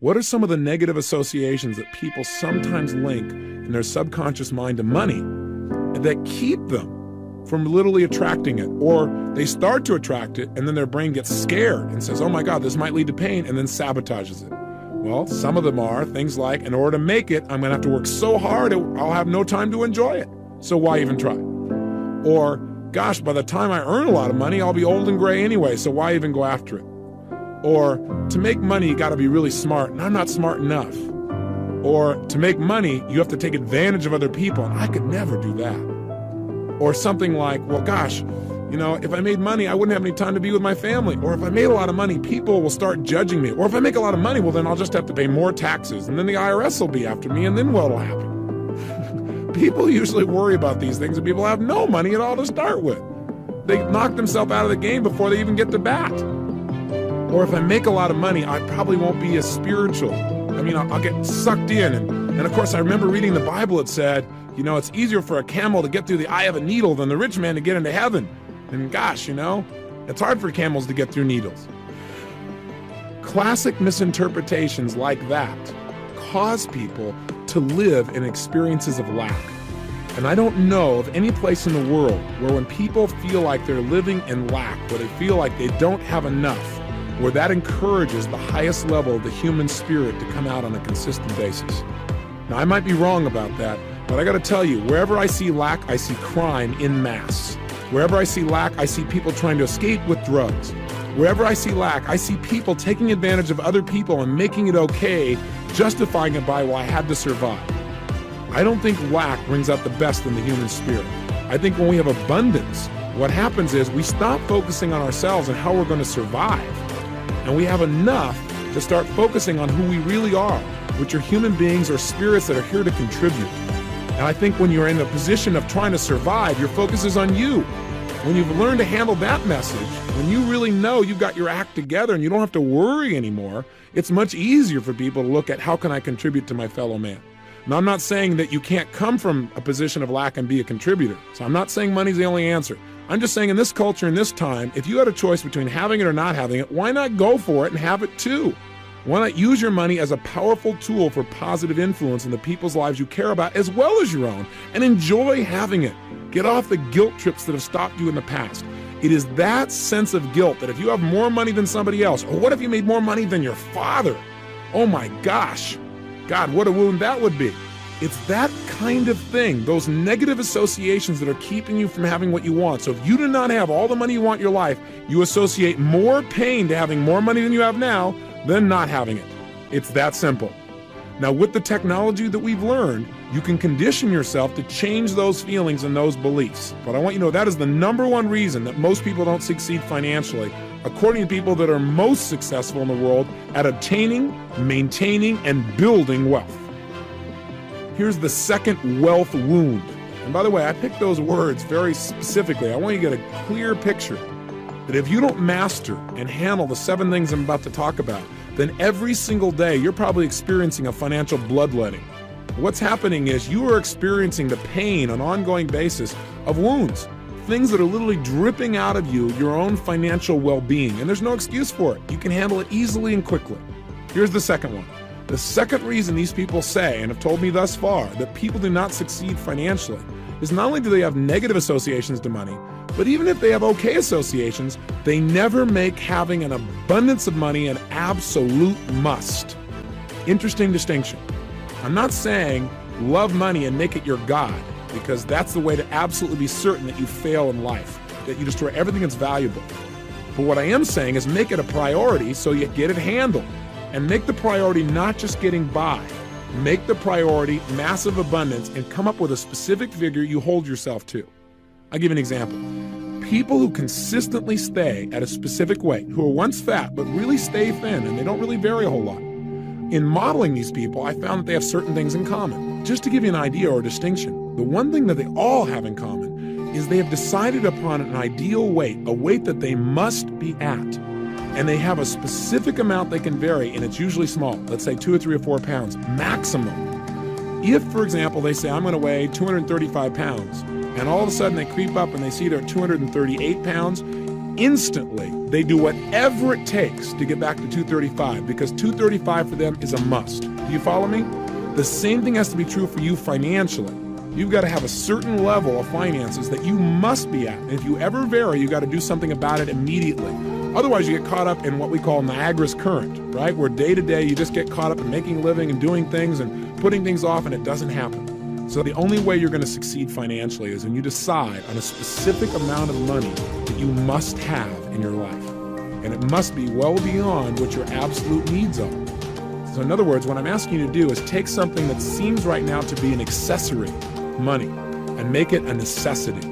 What are some of the negative associations that people sometimes link in their subconscious mind to money that keep them from literally attracting it? Or they start to attract it and then their brain gets scared and says, oh my God, this might lead to pain, and then sabotages it. Well, some of them are things like, in order to make it, I'm gonna have to work so hard, I'll have no time to enjoy it. So why even try? Or, gosh, by the time I earn a lot of money, I'll be old and gray anyway, so why even go after it? Or, to make money, you gotta be really smart, and I'm not smart enough. Or, to make money, you have to take advantage of other people, and I could never do that. Or something like, well, gosh, if I made money, I wouldn't have any time to be with my family. Or if I made a lot of money, people will start judging me. Or if I make a lot of money, well, then I'll just have to pay more taxes, and then the IRS will be after me, and then what'll happen? People usually worry about these things, and people have no money at all to start with. They knock themselves out of the game before they even get to bat. Or if I make a lot of money, I probably won't be as spiritual. I'll get sucked in. And of course, I remember reading the Bible, it said, it's easier for a camel to get through the eye of a needle than the rich man to get into heaven. And gosh, it's hard for camels to get through needles. Classic misinterpretations like that cause people to live in experiences of lack. And I don't know of any place in the world where when people feel like they're living in lack, where they feel like they don't have enough, where that encourages the highest level of the human spirit to come out on a consistent basis. Now, I might be wrong about that, but I gotta tell you, wherever I see lack, I see crime in mass. Wherever I see lack, I see people trying to escape with drugs. Wherever I see lack, I see people taking advantage of other people and making it okay, justifying it by, well, I had to survive. I don't think lack brings out the best in the human spirit. I think when we have abundance, what happens is we stop focusing on ourselves and how we're going to survive. And we have enough to start focusing on who we really are, which are human beings or spirits that are here to contribute. And I think when you're in a position of trying to survive, your focus is on you. When you've learned to handle that message, when you really know you've got your act together and you don't have to worry anymore, it's much easier for people to look at how can I contribute to my fellow man. Now, I'm not saying that you can't come from a position of lack and be a contributor. So I'm not saying money's the only answer. I'm just saying in this culture, in this time, if you had a choice between having it or not having it, why not go for it and have it too? Why not use your money as a powerful tool for positive influence in the people's lives you care about as well as your own, and enjoy having it? Get off the guilt trips that have stopped you in the past. It is that sense of guilt that if you have more money than somebody else, or what if you made more money than your father? Oh my gosh, God, what a wound that would be. It's that kind of thing, those negative associations that are keeping you from having what you want. So if you do not have all the money you want in your life, you associate more pain to having more money than you have now than not having it. It's that simple. Now, with the technology that we've learned, you can condition yourself to change those feelings and those beliefs. But I want you to know that is the number one reason that most people don't succeed financially, according to people that are most successful in the world at obtaining, maintaining, and building wealth. Here's the second wealth wound. And by the way, I picked those words very specifically. I want you to get a clear picture that if you don't master and handle the 7 things I'm about to talk about, then every single day you're probably experiencing a financial bloodletting. What's happening is you are experiencing the pain on an ongoing basis of wounds, things that are literally dripping out of you, your own financial well-being, and there's no excuse for it. You can handle it easily and quickly. Here's the second one. The second reason these people say, and have told me thus far, that people do not succeed financially is not only do they have negative associations to money, but even if they have okay associations, they never make having an abundance of money an absolute must. Interesting distinction. I'm not saying love money and make it your God, because that's the way to absolutely be certain that you fail in life, that you destroy everything that's valuable. But what I am saying is make it a priority so you get it handled. And make the priority not just getting by. Make the priority massive abundance and come up with a specific figure you hold yourself to. I'll give you an example. People who consistently stay at a specific weight, who are once fat but really stay thin and they don't really vary a whole lot. In modeling these people, I found that they have certain things in common. Just to give you an idea or a distinction, the one thing that they all have in common is they have decided upon an ideal weight, a weight that they must be at. And they have a specific amount they can vary, and it's usually small. Let's say 2 or 3 or 4 pounds, maximum. If, for example, they say, I'm going to weigh 235 pounds, and all of a sudden they creep up and they see they're 238 pounds, instantly they do whatever it takes to get back to 235 because 235 for them is a must. Do you follow me? The same thing has to be true for you financially. You've got to have a certain level of finances that you must be at. And if you ever vary, you've got to do something about it immediately. Otherwise, you get caught up in what we call Niagara's current, right? Where day to day, you just get caught up in making a living and doing things and putting things off, and it doesn't happen. So the only way you're going to succeed financially is when you decide on a specific amount of money that you must have in your life. And it must be well beyond what your absolute needs are. So in other words, what I'm asking you to do is take something that seems right now to be an accessory, money, and make it a necessity.